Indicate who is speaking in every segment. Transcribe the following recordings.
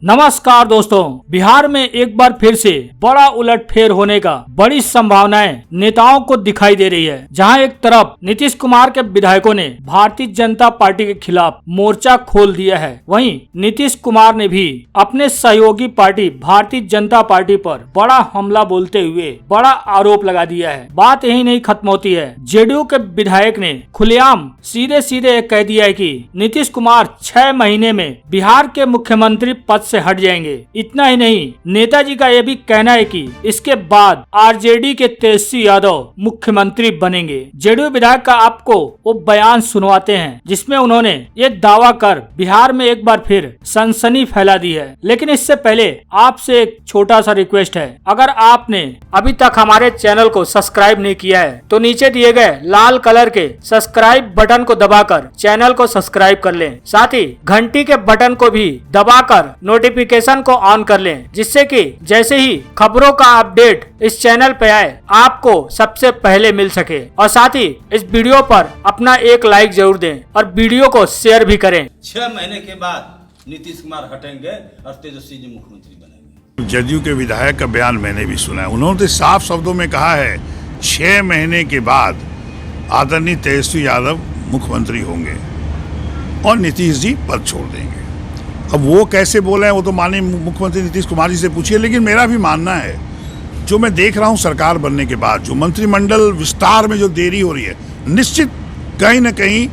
Speaker 1: नमस्कार दोस्तों, बिहार में एक बार फिर से बड़ा उलटफेर होने का बड़ी संभावनाएं नेताओं को दिखाई दे रही है। जहां एक तरफ नीतीश कुमार के विधायकों ने भारतीय जनता पार्टी के खिलाफ मोर्चा खोल दिया है, वहीं नीतीश कुमार ने भी अपने सहयोगी पार्टी भारतीय जनता पार्टी पर बड़ा हमला बोलते हुए बड़ा आरोप लगा दिया है। बात यही नहीं खत्म होती है, जेडीयू के विधायक ने खुलेआम सीधे सीधे कह दिया है कि नीतीश कुमार 6 महीने में बिहार के मुख्यमंत्री पद से हट जाएंगे। इतना ही नहीं, नेताजी का यह भी कहना है कि इसके बाद आरजेडी के तेजस्वी यादव मुख्यमंत्री बनेंगे। जेडीयू विधायक का आपको वो बयान सुनवाते हैं जिसमें उन्होंने ये दावा कर बिहार में एक बार फिर सनसनी फैला दी है। लेकिन इससे पहले आपसे एक छोटा सा रिक्वेस्ट है, अगर आपने अभी तक हमारे चैनल को सब्सक्राइब नहीं किया है तो नीचे दिए गए लाल कलर के सब्सक्राइब बटन को दबाकर चैनल को सब्सक्राइब कर लें। साथ ही घंटी के बटन को भी दबाकर नोटिफिकेशन को ऑन कर लें, जिससे कि जैसे ही खबरों का अपडेट इस चैनल पे आए आपको सबसे पहले मिल सके। और साथ ही इस वीडियो पर अपना एक लाइक जरूर दें और वीडियो को शेयर भी करें।
Speaker 2: 6 महीने के बाद नीतीश कुमार हटेंगे और तेजस्वी जी मुख्यमंत्री बनेंगे।
Speaker 3: जदयू के विधायक का बयान मैंने भी सुना है। उन्होंने साफ शब्दों में कहा है 6 महीने के बाद आदरणीय तेजस्वी यादव मुख्यमंत्री होंगे और नीतीश जी पद छोड़ देंगे। अब वो कैसे बोले हैं वो तो माननीय मुख्यमंत्री नीतीश कुमार जी से पूछिए, लेकिन मेरा भी मानना है, जो मैं देख रहा हूँ सरकार बनने के बाद जो मंत्रिमंडल विस्तार में जो देरी हो रही है, निश्चित कहीं न कहीं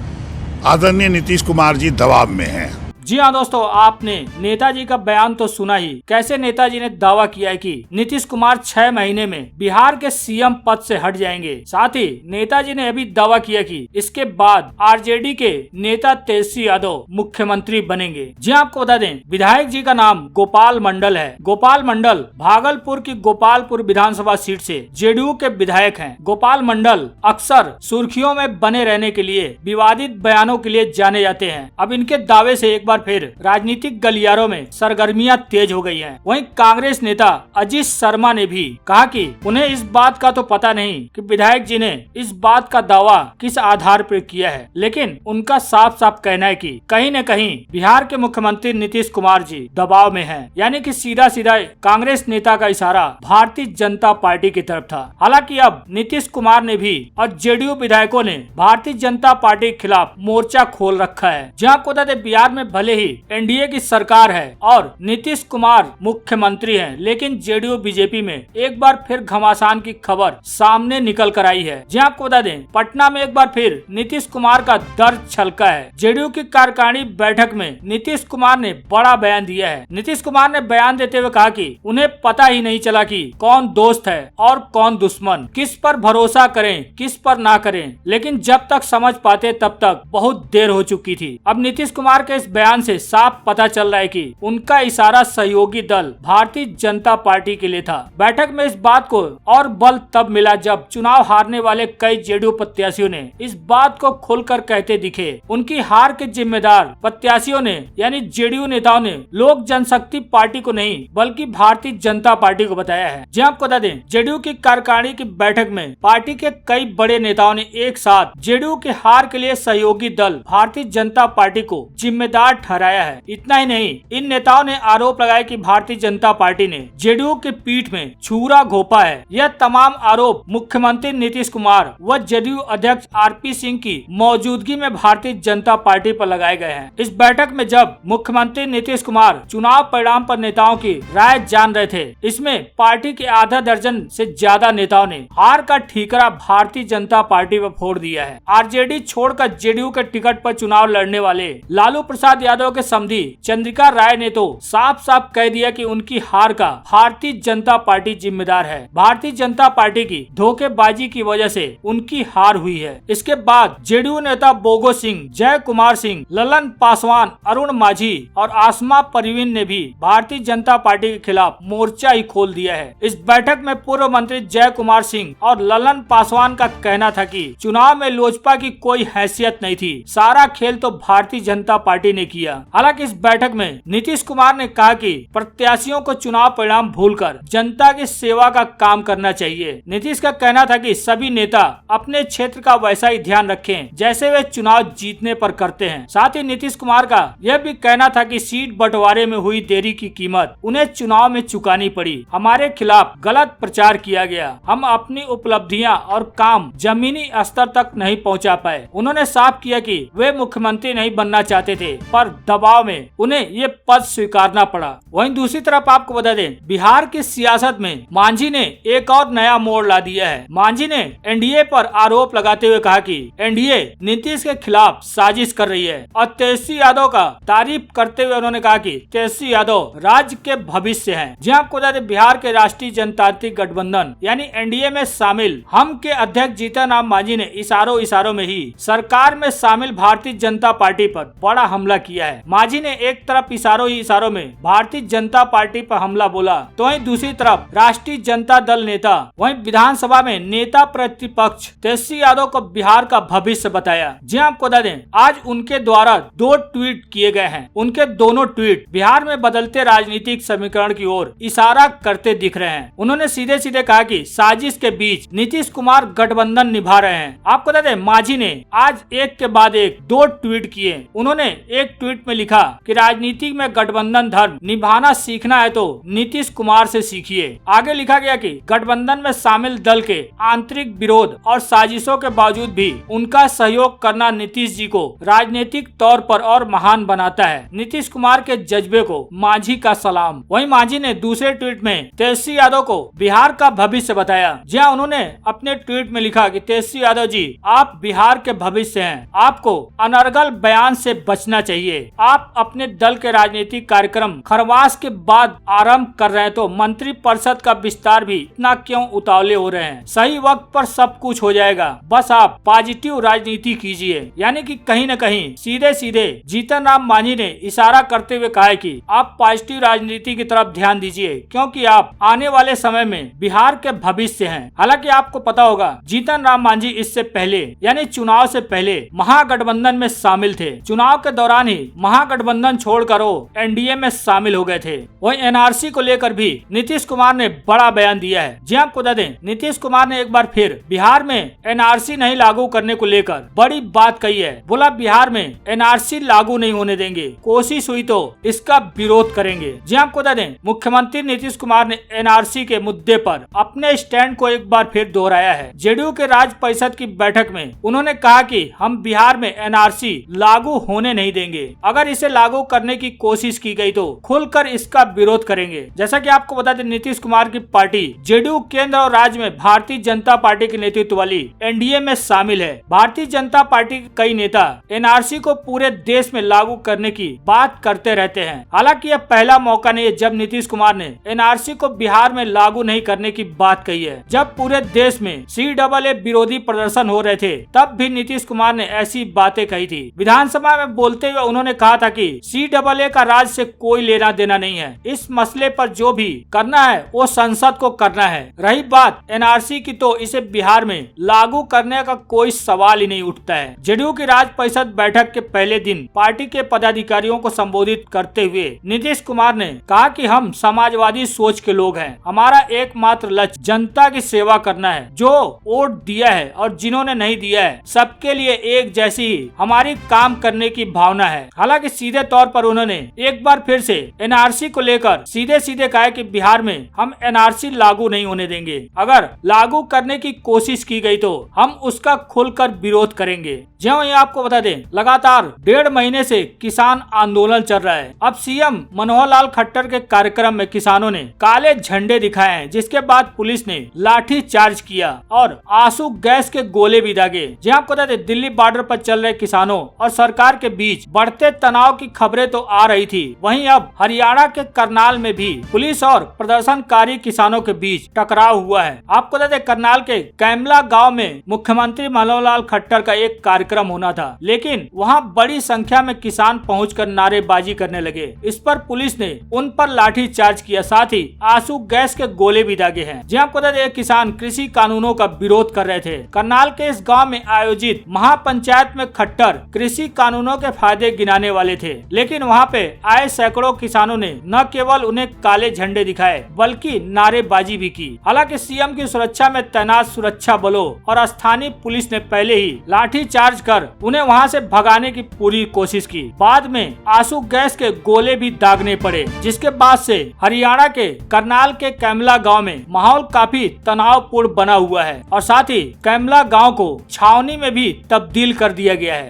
Speaker 3: आदरणीय नीतीश कुमार जी दबाव में हैं।
Speaker 1: जी हाँ दोस्तों, आपने नेताजी का बयान तो सुना ही, कैसे नेताजी ने दावा किया है कि नीतीश कुमार 6 महीने में बिहार के सीएम पद से हट जाएंगे। साथ ही नेताजी ने अभी दावा किया कि इसके बाद आरजेडी के नेता तेजस्वी यादव मुख्यमंत्री बनेंगे। जी आपको बता दें, विधायक जी का नाम गोपाल मंडल है। गोपाल मंडल भागलपुर की गोपालपुर विधानसभा सीट से जेडीयू के विधायक हैं। गोपाल मंडल अक्सर सुर्खियों में बने रहने के लिए विवादित बयानों के लिए जाने जाते हैं। अब इनके दावे से एक बार फिर राजनीतिक गलियारों में सरगर्मियां तेज हो गई हैं। वहीं कांग्रेस नेता अजीत शर्मा ने भी कहा कि उन्हें इस बात का तो पता नहीं कि विधायक जी ने इस बात का दावा किस आधार पर किया है, लेकिन उनका साफ साफ कहना है कि कहीं न कहीं बिहार के मुख्यमंत्री नीतीश कुमार जी दबाव में हैं। यानी कि सीधा सीधा कांग्रेस नेता का इशारा भारतीय जनता पार्टी की तरफ था। हालांकि अब नीतीश कुमार ने भी और जेडीयू विधायकों ने भारतीय जनता पार्टी के खिलाफ मोर्चा खोल रखा है। जहाँ आपको बता दें, बिहार में भले ही एनडीए की सरकार है और नीतीश कुमार मुख्यमंत्री हैं, लेकिन जेडीयू बीजेपी में एक बार फिर घमासान की खबर सामने निकल कर आई है। जी आपको बता दें, पटना में एक बार फिर नीतीश कुमार का दर्द छलका है। जेडीयू की कार्यकारिणी बैठक में नीतीश कुमार ने बड़ा बयान दिया है। नीतीश कुमार ने बयान देते हुए कहा कि उन्हें पता ही नहीं चला कि कौन दोस्त है और कौन दुश्मन, किस पर भरोसा करें किस पर ना करें, लेकिन जब तक समझ पाते तब तक बहुत देर हो चुकी थी। अब नीतीश कुमार के इस बयान से साफ पता चल रहा है कि उनका इशारा सहयोगी दल भारतीय जनता पार्टी के लिए था। बैठक में इस बात को और बल तब मिला जब चुनाव हारने वाले कई जेडीयू प्रत्याशियों ने इस बात को खुलकर कहते दिखे। उनकी हार के जिम्मेदार प्रत्याशियों ने यानी जेडीयू नेताओं ने लोक जनशक्ति पार्टी को नहीं बल्कि भारतीय जनता पार्टी को बताया है। जी आपको बता दें, जेडीयू की कार्यकारिणी की बैठक में पार्टी के कई बड़े नेताओं ने एक साथ जेडीयू के हार के लिए सहयोगी दल भारतीय जनता पार्टी को जिम्मेदार ठहराया है। इतना ही नहीं, इन नेताओं ने आरोप लगाया कि भारतीय जनता पार्टी ने जेडीयू के पीठ में छुरा घोंपा है। यह तमाम आरोप मुख्यमंत्री नीतीश कुमार व जेडीयू अध्यक्ष आरपी सिंह की मौजूदगी में भारतीय जनता पार्टी पर लगाए गए हैं। इस बैठक में जब मुख्यमंत्री नीतीश कुमार चुनाव परिणाम पर नेताओं की राय जान रहे थे, इसमें पार्टी के आधा दर्जन से ज्यादा नेताओं ने हार का ठीकरा भारतीय जनता पार्टी पर फोड़ दिया है। आरजेडी छोड़कर जेडीयू के टिकट पर चुनाव लड़ने वाले लालू प्रसाद यादव के समधी चंद्रिका राय ने तो साफ साफ कह दिया कि उनकी हार का भारतीय जनता पार्टी जिम्मेदार है। भारतीय जनता पार्टी की धोखेबाजी की वजह से उनकी हार हुई है। इसके बाद जेडीयू नेता बोगो सिंह, जय कुमार सिंह, ललन पासवान, अरुण माझी और आसमा परवीन ने भी भारतीय जनता पार्टी के खिलाफ मोर्चा ही खोल दिया है। इस बैठक में पूर्व मंत्री जय कुमार सिंह और ललन पासवान का कहना था कि चुनाव में लोजपा की कोई हैसियत नहीं थी, सारा खेल तो भारतीय जनता पार्टी ने किया किया। हालांकि इस बैठक में नीतीश कुमार ने कहा कि प्रत्याशियों को चुनाव परिणाम भूलकर जनता की सेवा का काम करना चाहिए। नीतीश का कहना था कि सभी नेता अपने क्षेत्र का वैसा ही ध्यान रखें जैसे वे चुनाव जीतने पर करते हैं। साथ ही नीतीश कुमार का यह भी कहना था कि सीट बंटवारे में हुई देरी की कीमत उन्हें चुनाव में चुकानी पड़ी। हमारे खिलाफ गलत प्रचार किया गया, हम अपनी उपलब्धियां और काम जमीनी स्तर तक नहीं पहुंचा पाए। उन्होंने साफ किया कि वे मुख्यमंत्री नहीं बनना चाहते थे, पर दबाव में उन्हें ये पद स्वीकारना पड़ा। वहीं दूसरी तरफ आपको बता दें, बिहार की सियासत में मांझी ने एक और नया मोड़ ला दिया है। मांझी ने एनडीए पर आरोप लगाते हुए कहा कि एनडीए नीतीश के खिलाफ साजिश कर रही है और तेजस्वी यादव का तारीफ करते हुए उन्होंने कहा कि तेजस्वी यादव राज्य के भविष्य हैं। जी आपको बता दें, बिहार के राष्ट्रीय जनतांत्रिक गठबंधन यानी एनडीए में शामिल हम के अध्यक्ष जीतन राम मांझी ने इशारों में ही सरकार में शामिल भारतीय जनता पार्टी पर बड़ा हमला किया है। मांझी ने एक तरफ इशारों में भारतीय जनता पार्टी पर हमला बोला, तो वहीं दूसरी तरफ राष्ट्रीय जनता दल नेता वहीं विधानसभा में नेता प्रतिपक्ष तेजस्वी यादव को बिहार का भविष्य बताया। जी आपको बता दें, आज उनके द्वारा 2 ट्वीट किए गए हैं। उनके दोनों ट्वीट बिहार में बदलते राजनीतिक समीकरण की ओर इशारा करते दिख रहे हैं। उन्होंने सीधे सीधे कहा कि साजिश के बीच नीतीश कुमार गठबंधन निभा रहे हैं। आपको बता दें, मांझी ने आज एक के बाद एक 2 ट्वीट किए। उन्होंने एक ट्वीट में लिखा कि राजनीति में गठबंधन धर्म निभाना सीखना है तो नीतीश कुमार से सीखिए। आगे लिखा गया कि गठबंधन में शामिल दल के आंतरिक विरोध और साजिशों के बावजूद भी उनका सहयोग करना नीतीश जी को राजनीतिक तौर पर और महान बनाता है। नीतीश कुमार के जज्बे को मांझी का सलाम। वहीं मांझी ने दूसरे ट्वीट में तेजस्वी यादव को बिहार का भविष्य बताया। जहां उन्होंने अपने ट्वीट में लिखा कि तेजस्वी यादव जी, आप बिहार के भविष्य हैं, आपको अनर्गल बयान से बचना चाहिए। आप अपने दल के राजनीतिक कार्यक्रम खरवास के बाद आरंभ कर रहे हैं तो मंत्री परिषद का विस्तार भी इतना क्यों उतावले हो रहे हैं? सही वक्त पर सब कुछ हो जाएगा, बस आप पॉजिटिव राजनीति कीजिए। यानी कि कहीं न कहीं सीधे सीधे जीतन राम मांझी ने इशारा करते हुए कहा है कि आप पॉजिटिव राजनीति की तरफ ध्यान दीजिए, क्योंकि आप आने वाले समय में बिहार के भविष्य हैं। हालांकि आपको पता होगा, जीतन राम मांझी इससे पहले यानी चुनाव से पहले महागठबंधन में शामिल थे। चुनाव के दौरान ही महागठबंधन छोड़कर वो एनडीए में शामिल हो गए थे। वहीं एनआरसी को लेकर भी नीतीश कुमार ने बड़ा बयान दिया है। जी आपको बता दें, नीतीश कुमार ने एक बार फिर बिहार में एनआरसी नहीं लागू करने को लेकर बड़ी बात कही है। बोला, बिहार में एनआरसी लागू नहीं होने देंगे, कोशिश हुई तो इसका विरोध करेंगे। जी आपको बता दें, मुख्यमंत्री नीतीश कुमार ने एनआरसी के मुद्दे पर अपने स्टैंड को एक बार फिर दोहराया है। जेडीयू के राज्य परिषद की बैठक में उन्होंने कहा कि हम बिहार में एनआरसी लागू होने नहीं देंगे। अगर इसे लागू करने की कोशिश की गई तो खुलकर इसका विरोध करेंगे। जैसा कि आपको बता दें, नीतीश कुमार की पार्टी जेडीयू केंद्र और राज्य में भारतीय जनता पार्टी के नेतृत्व वाली एनडीए में शामिल है। भारतीय जनता पार्टी के कई नेता एनआरसी को पूरे देश में लागू करने की बात करते रहते हैं। हालांकि यह पहला मौका नहीं है जब नीतीश कुमार ने एनआरसी को बिहार में लागू नहीं करने की बात कही है। जब पूरे देश में CAA विरोधी प्रदर्शन हो रहे थे, तब भी नीतीश कुमार ने ऐसी बातें कही थी। विधानसभा में बोलते हुए उन्होंने कहा था कि CAA का राज्य से कोई लेना देना नहीं है। इस मसले पर जो भी करना है वो संसद को करना है। रही बात एनआरसी की, तो इसे बिहार में लागू करने का कोई सवाल ही नहीं उठता है। जेडीयू की राज्य परिषद बैठक के पहले दिन पार्टी के पदाधिकारियों को संबोधित करते हुए नीतीश कुमार ने कहा कि हम समाजवादी सोच के लोग हैं, हमारा एकमात्र लक्ष्य जनता की सेवा करना है। जो वोट दिया है और जिन्होंने नहीं दिया है, सबके लिए एक जैसी ही हमारी काम करने की भावना है। हालांकि सीधे तौर पर उन्होंने एक बार फिर से एनआरसी को लेकर सीधे सीधे कहा कि बिहार में हम एनआरसी लागू नहीं होने देंगे। अगर लागू करने की कोशिश की गई तो हम उसका खुलकर विरोध करेंगे। जो ये आपको बता दें, लगातार 1.5 महीने से किसान आंदोलन चल रहा है। अब सीएम मनोहर लाल खट्टर के कार्यक्रम में किसानों ने काले झंडे दिखाए हैं, जिसके बाद पुलिस ने लाठी चार्ज किया और आंसू गैस के गोले भी दागे। जी आपको बता दें, दिल्ली बॉर्डर पर चल रहे किसानों और सरकार के बीच बढ़ते तनाव की खबरें तो आ रही थी, वहीं अब हरियाणा के करनाल में भी पुलिस और प्रदर्शनकारी किसानों के बीच टकराव हुआ है। आपको बता दें, करनाल के कैमला गांव में मुख्यमंत्री मनोहर लाल खट्टर का एक कार्यक्रम होना था, लेकिन वहां बड़ी संख्या में किसान पहुंचकर नारेबाजी करने लगे। इस पर पुलिस ने उन पर लाठी चार्ज किया, साथ ही आंसू गैस के गोले भी दागे हैं। जी आपको बता दें, किसान कृषि कानूनों का विरोध कर रहे थे। करनाल के इस गांव में आयोजित महापंचायत में खट्टर कृषि कानूनों के फायदे गिना गिनाने वाले थे, लेकिन वहाँ पे आए सैकड़ों किसानों ने न केवल उन्हें काले झंडे दिखाए बल्कि नारेबाजी भी की। हालांकि सीएम की सुरक्षा में तैनात सुरक्षा बलों और स्थानीय पुलिस ने पहले ही लाठी चार्ज कर उन्हें वहाँ से भगाने की पूरी कोशिश की। बाद में आंसू गैस के गोले भी दागने पड़े, जिसके बाद से हरियाणा के करनाल के कैमला गांव में माहौल काफी तनावपूर्ण बना हुआ है और साथ ही कैमला गांव को छावनी में भी तब्दील कर दिया गया है।